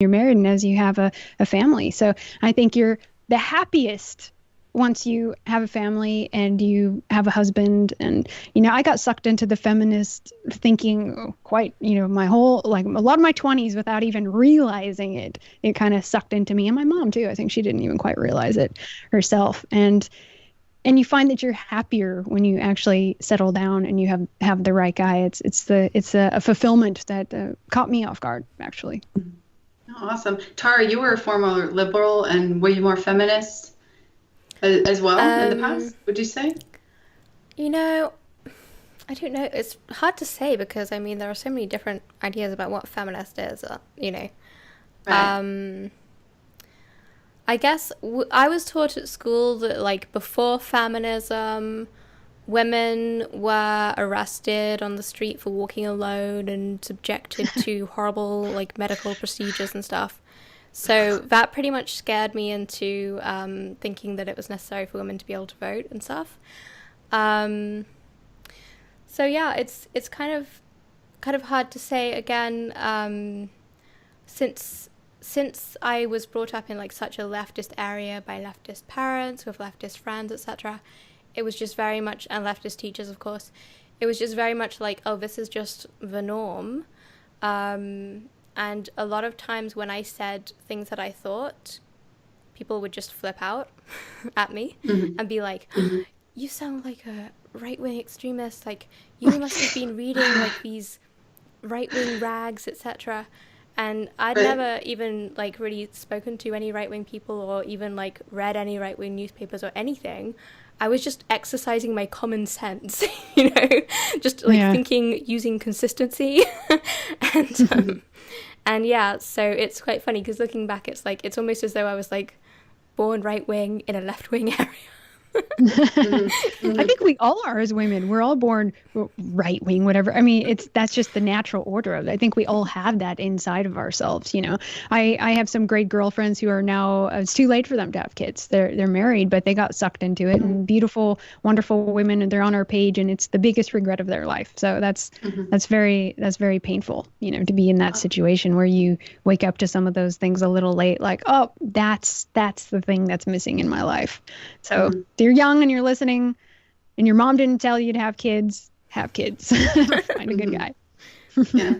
you're married and as you have a family. So I think you're the happiest once you have a family and you have a husband. And, I got sucked into the feminist thinking quite, my whole, like a lot of my 20s without even realizing it. It kind of sucked into me, and my mom too. I think she didn't even quite realize it herself. And you find that you're happier when you actually settle down and you have the right guy. It's a fulfillment that caught me off guard, actually. Oh, awesome. Tara, you were a former liberal, and were you more feminist as well in the past, would you say? I don't know. It's hard to say because, there are so many different ideas about what feminist is, Right. I guess I was taught at school that, like, before feminism, women were arrested on the street for walking alone and subjected to horrible, like, medical procedures and stuff. So that pretty much scared me into thinking that it was necessary for women to be able to vote and stuff. So yeah, it's kind of hard to say again, since I was brought up in like such a leftist area by leftist parents with leftist friends, etc. It was just very much, and leftist teachers, of course, it was just very much like, oh, this is just the norm. And a lot of times when I said things that I thought, people would just flip out at me and be like, you sound like a right-wing extremist, like you must have been reading like these right-wing rags, etc. And I'd never even like really spoken to any right-wing people or even like read any right-wing newspapers or anything. I was just exercising my common sense, just like thinking using consistency. And yeah, so it's quite funny because looking back, it's like, it's almost as though I was like born right-wing in a left-wing area. I think we all are as women. We're all born right wing, whatever. That's just the natural order of it. I think we all have that inside of ourselves. I have some great girlfriends who are now, it's too late for them to have kids. They're married, but they got sucked into it, and beautiful, wonderful women, and they're on our page, and it's the biggest regret of their life. So that's very painful, to be in that situation where you wake up to some of those things a little late, like, oh, that's the thing that's missing in my life. So you're young and you're listening and your mom didn't tell you to have kids, find a good guy. Yeah,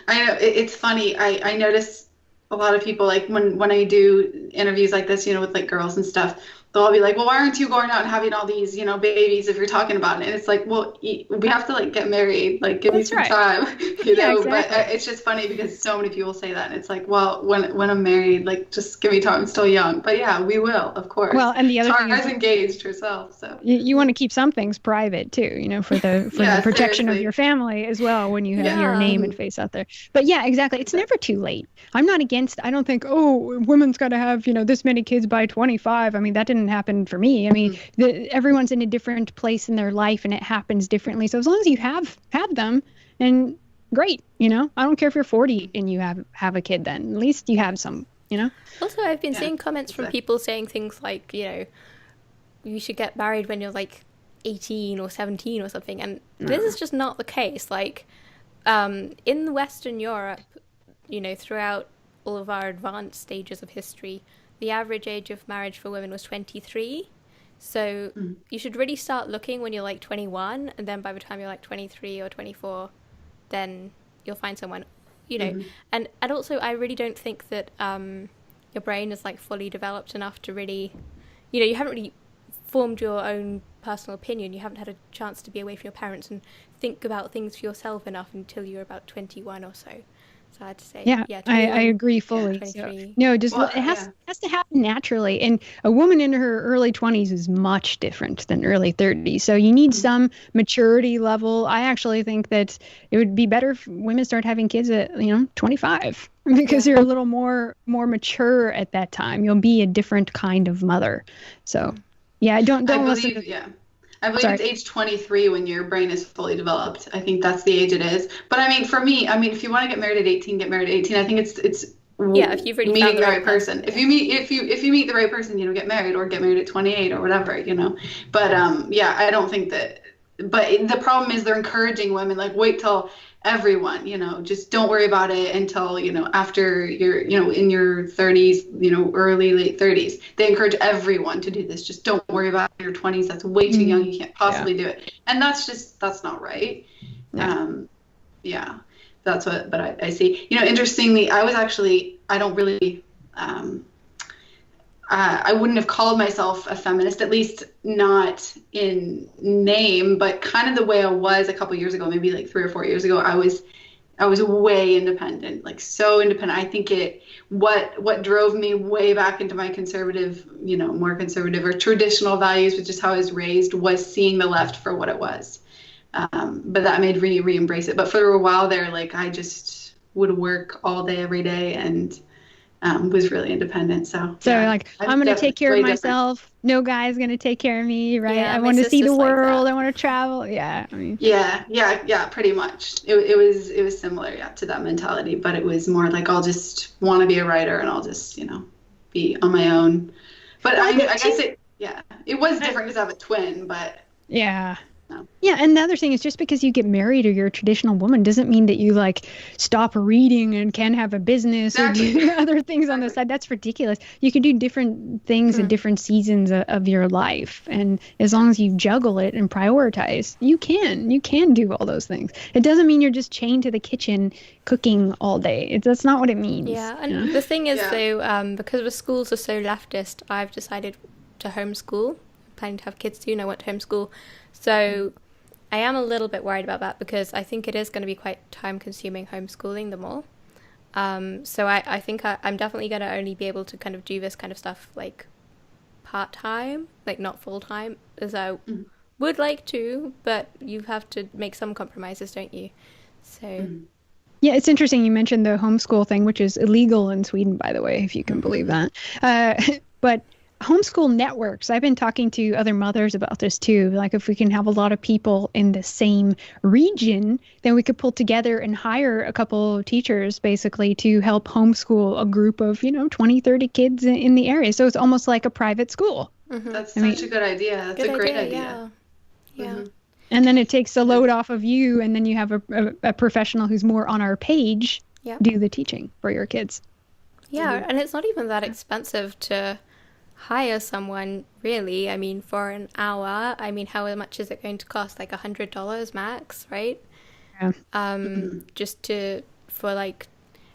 I know. It's funny. I notice a lot of people, like when I do interviews like this, with like girls and stuff, they'll all be like, well, why aren't you going out and having all these, babies if you're talking about it? And it's like, well, we have to like get married, like give me some time, Exactly. But it's just funny because so many people say that. And it's like, well, when I'm married, like just give me time. I'm still young. But yeah, we will, of course. Well, and the other thing is engaged herself. So you want to keep some things private too, for the protection of your family as well when you have your name and face out there. But yeah, exactly. It's never too late. I'm not against, I don't think, oh, women's got to have, this many kids by 25. That didn't happen for me. Everyone's in a different place in their life and it happens differently. So as long as you have them, and great, I don't care if you're 40 and you have a kid, then at least you have some, Also, I've been seeing comments from people saying things like, you should get married when you're like 18 or 17 or something. And this is just not the case. Like, in Western Europe, throughout all of our advanced stages of history, the average age of marriage for women was 23. So you should really start looking when you're like 21, and then by the time you're like 23 or 24, then you'll find someone, And also, I really don't think that your brain is like fully developed enough to really, you haven't really formed your own personal opinion. You haven't had a chance to be away from your parents and think about things for yourself enough until you're about 21 or so. So I'd say, I agree fully. It has to happen naturally. And a woman in her early 20s is much different than early 30s. So you need some maturity level. I actually think that it would be better if women start having kids at 25 because you're a little more mature at that time. You'll be a different kind of mother. So don't listen to. I believe it's age 23 when your brain is fully developed. I think that's the age it is. But for me, if you want to get married at 18, get married at 18. I think it's if you've really meeting the right person. If you meet the right person, get married or get married at 28 or whatever, But I don't think that. But the problem is they're encouraging women like wait till everyone, just don't worry about it until, after you're, in your 30s, early, late 30s. They encourage everyone to do this. Just don't worry about your 20s. That's way too young. You can't possibly do it. And that's not right. Yeah. But I see, interestingly, I don't really, I wouldn't have called myself a feminist, at least not in name, but kind of the way I was a couple years ago, maybe like 3 or 4 years ago. I was way independent, like so independent. I think what drove me way back into my conservative, more conservative or traditional values, which is how I was raised, was seeing the left for what it was. But that made me re-embrace it. But for a while there, like I just would work all day, every day, and was really independent. So like, I'm going to take care of myself. Different. No guy's going to take care of me, right? I want to see the world. I want to travel. Yeah. I mean. Yeah, pretty much. It was similar, to that mentality, but it was more like, I'll just want to be a writer and I'll just, be on my own. But I guess it was different because I have a twin, but. Yeah. Yeah, and the other thing is, just because you get married or you're a traditional woman doesn't mean that you like stop reading and can have a business or do other things on the side. That's ridiculous. You can do different things in different seasons of your life, and as long as you juggle it and prioritize, you can do all those things. It doesn't mean you're just chained to the kitchen cooking all day. That's not what it means. Yeah, and the thing is though, because the schools are so leftist, I've decided to homeschool. Planning to have kids soon. I want to homeschool. So I am a little bit worried about that because I think it is going to be quite time consuming homeschooling them all. So I think I'm definitely going to only be able to kind of do this kind of stuff like part-time, like not full-time, as I would like to, but you have to make some compromises, don't you? So yeah, it's interesting you mentioned the homeschool thing, which is illegal in Sweden, by the way, if you can believe that. But homeschool networks, I've been talking to other mothers about this too. Like, if we can have a lot of people in the same region, then we could pull together and hire a couple of teachers basically to help homeschool a group of, 20, 30 kids in the area. So it's almost like a private school. That's such a good idea. That's a great idea. Yeah. And then it takes the load off of you, and then you have a professional who's more on our page do the teaching for your kids. Yeah, and it's not even that expensive to hire someone, really. I mean, for an hour, how much is it going to cost? Like $100 max, right? Yeah. Just for like,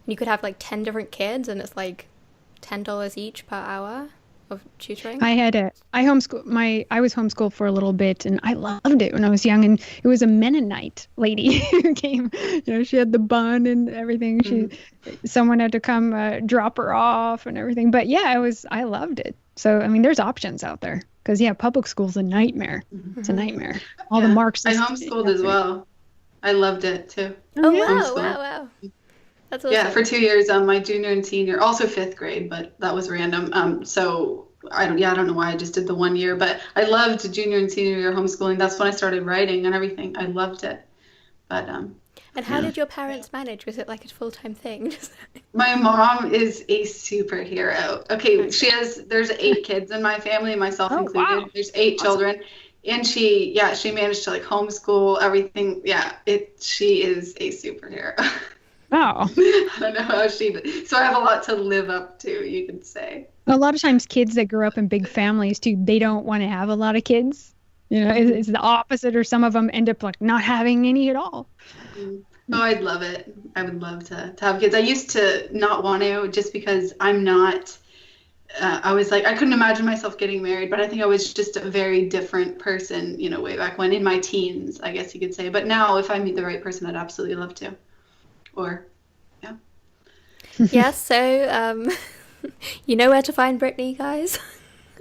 you could have like 10 different kids, and it's like $10 each per hour of tutoring. I was homeschooled for a little bit, and I loved it when I was young. And it was a Mennonite lady who came. She had the bun and everything. Someone had to come drop her off and everything. But yeah, I loved it. So there's options out there, because public school's a nightmare. It's a nightmare. All the marks. I homeschooled as well. I loved it too. Oh wow. That's awesome. Yeah, for 2 years, my junior and senior, also 5th grade, but that was random. So I don't know why I just did the 1 year, but I loved junior and senior year homeschooling. That's when I started writing and everything. I loved it. But and how did your parents manage? Was it like a full-time thing? My mom is a superhero. Okay, there's 8 kids in my family, myself included. Wow. There's 8 children. And she managed to like homeschool everything. Yeah, she is a superhero. Wow. I don't know how she did. So I have a lot to live up to, you could say. A lot of times kids that grow up in big families too, they don't want to have a lot of kids. It's the opposite, or some of them end up like not having any at all. Oh, I'd love it. I would love to have kids. I used to not want to, just because I'm not, I was like, I couldn't imagine myself getting married, but I think I was just a very different person, way back when, in my teens, I guess you could say. But now, if I meet the right person, I'd absolutely love to. Yeah, so you know where to find Brittany, guys.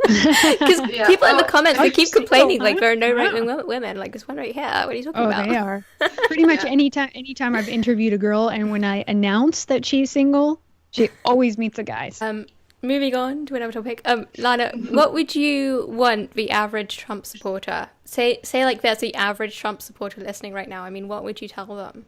Because people in the comments, they keep complaining like there are no right-wing women. Like, there's one right here. What are you talking about? Oh, they are. Pretty much anytime I've interviewed a girl, and when I announce that she's single, she always meets a guy. Moving on to another topic. Lana, what would you want the average Trump supporter, say like there's the average Trump supporter listening right now, what would you tell them?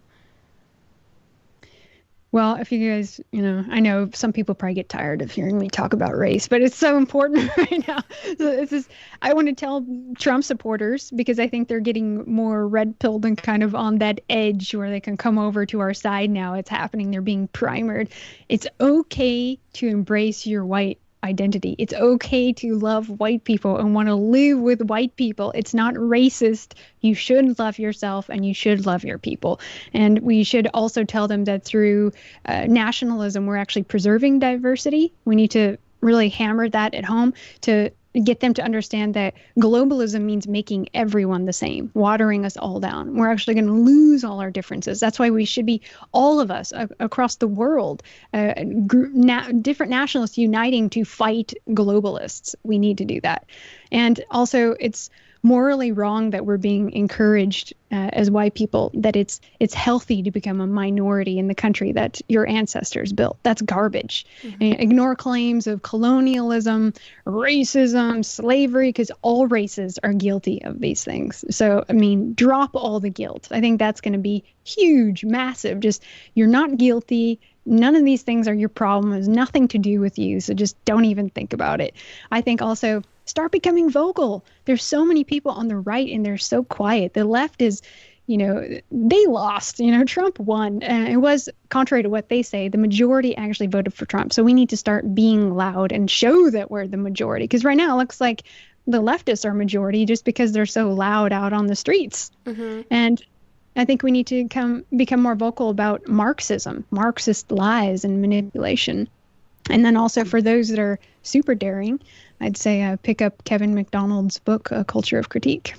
Well, if you guys, I know some people probably get tired of hearing me talk about race, but it's so important right now. So I want to tell Trump supporters, because I think they're getting more red-pilled and kind of on that edge where they can come over to our side now. It's happening. They're being primered. It's okay to embrace your white identity. It's okay to love white people and want to live with white people. It's not racist. You should love yourself and you should love your people. And we should also tell them that through nationalism, we're actually preserving diversity. We need to really hammer that at home to get them to understand that globalism means making everyone the same, watering us all down. We're actually going to lose all our differences. That's why we should be, all of us across the world, different nationalists uniting to fight globalists. We need to do that. And also, it's morally wrong that we're being encouraged as white people that it's healthy to become a minority in the country that your ancestors built. That's garbage. Mm-hmm. And ignore claims of colonialism, racism, slavery, because all races are guilty of these things. So, drop all the guilt. I think that's going to be huge, massive. Just, you're not guilty. None of these things are your problem. It has nothing to do with you. So just don't even think about it. I think also start becoming vocal. There's so many people on the right and they're so quiet. The left is, they lost. Trump won. And it was contrary to what they say. The majority actually voted for Trump. So we need to start being loud and show that we're the majority. Because right now it looks like the leftists are majority just because they're so loud out on the streets. Mm-hmm. And I think we need to become more vocal about Marxism, Marxist lies and manipulation. And then also for those that are super daring, I'd say pick up Kevin MacDonald's book, A Culture of Critique.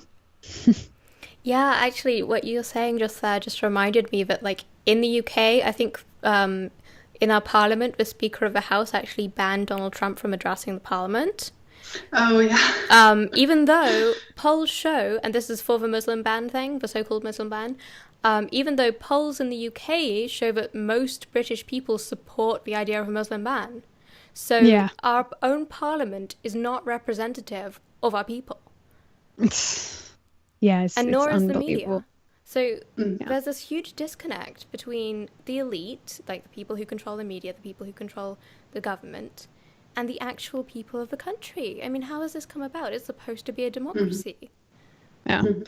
Yeah, actually, what you're saying just there just reminded me that, like, in the UK, I think in our parliament, the Speaker of the House actually banned Donald Trump from addressing the parliament. Oh, yeah. Even though polls show, and this is for the Muslim ban thing, the so-called Muslim ban, even though polls in the UK show that most British people support the idea of a Muslim ban. So yeah. Our own parliament is not representative of our people. Yes, and nor is the media. So there's this huge disconnect between the elite, like the people who control the media, the people who control the government, and the actual people of the country. How has this come about? It's supposed to be a democracy. Mm-hmm. Yeah. Mm-hmm.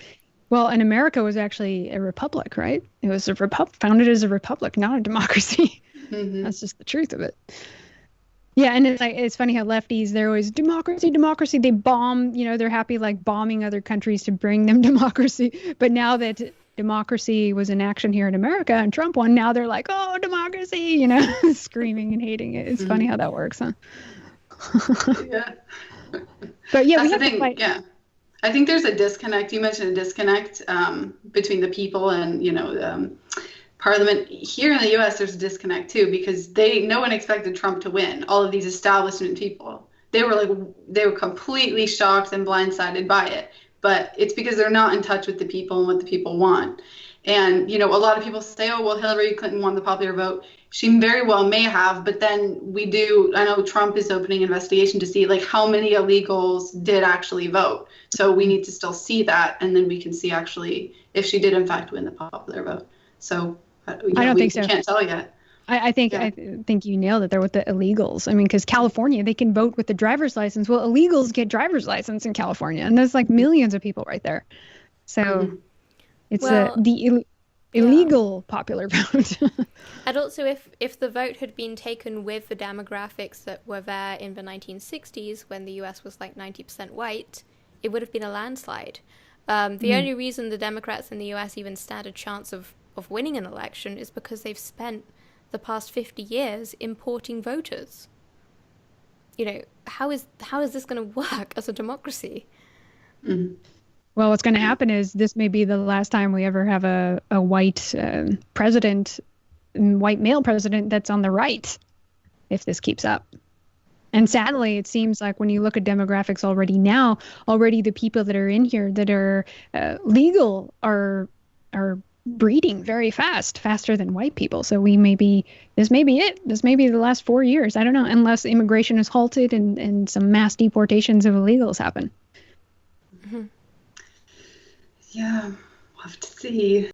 Well, and America was actually a republic, right? It was founded as a republic, not a democracy. Mm-hmm. That's just the truth of it. Yeah, and it's funny how lefties, they're always democracy. They bomb, they're happy like bombing other countries to bring them democracy. But now that democracy was in action here in America and Trump won, now they're like, oh, democracy, screaming and hating it. It's funny how that works, huh? Yeah. But yeah, that's the thing. Yeah. I think there's a disconnect. You mentioned a disconnect between the people and, Parliament. Here in the U.S., there's a disconnect too, because no one expected Trump to win. All of these establishment people, they were completely shocked and blindsided by it. But it's because they're not in touch with the people and what the people want. And a lot of people say, oh, well, Hillary Clinton won the popular vote. She very well may have, but then I know Trump is opening an investigation to see like how many illegals did actually vote. So we need to still see that, and then we can see actually if she did in fact win the popular vote. So I don't think so. We can't tell yet. I think you nailed it there with the illegals. Because California, they can vote with the driver's license. Well, illegals get driver's license in California, and there's like millions of people right there. So it's the illegal popular vote. And also, if the vote had been taken with the demographics that were there in the 1960s, when the US was like 90% white, it would have been a landslide. The only reason the Democrats in the US even stand a chance of winning an election is because they've spent the past 50 years importing voters. How is this going to work as a democracy? Mm-hmm. Well, what's going to happen is this may be the last time we ever have a white president, white male president that's on the right, if this keeps up. And sadly, it seems like when you look at demographics already the people that are in here that are legal are breeding very faster than white people. So this may be it. This may be the last 4 years. I don't know, unless immigration is halted and some mass deportations of illegals happen. Yeah, we'll have to see.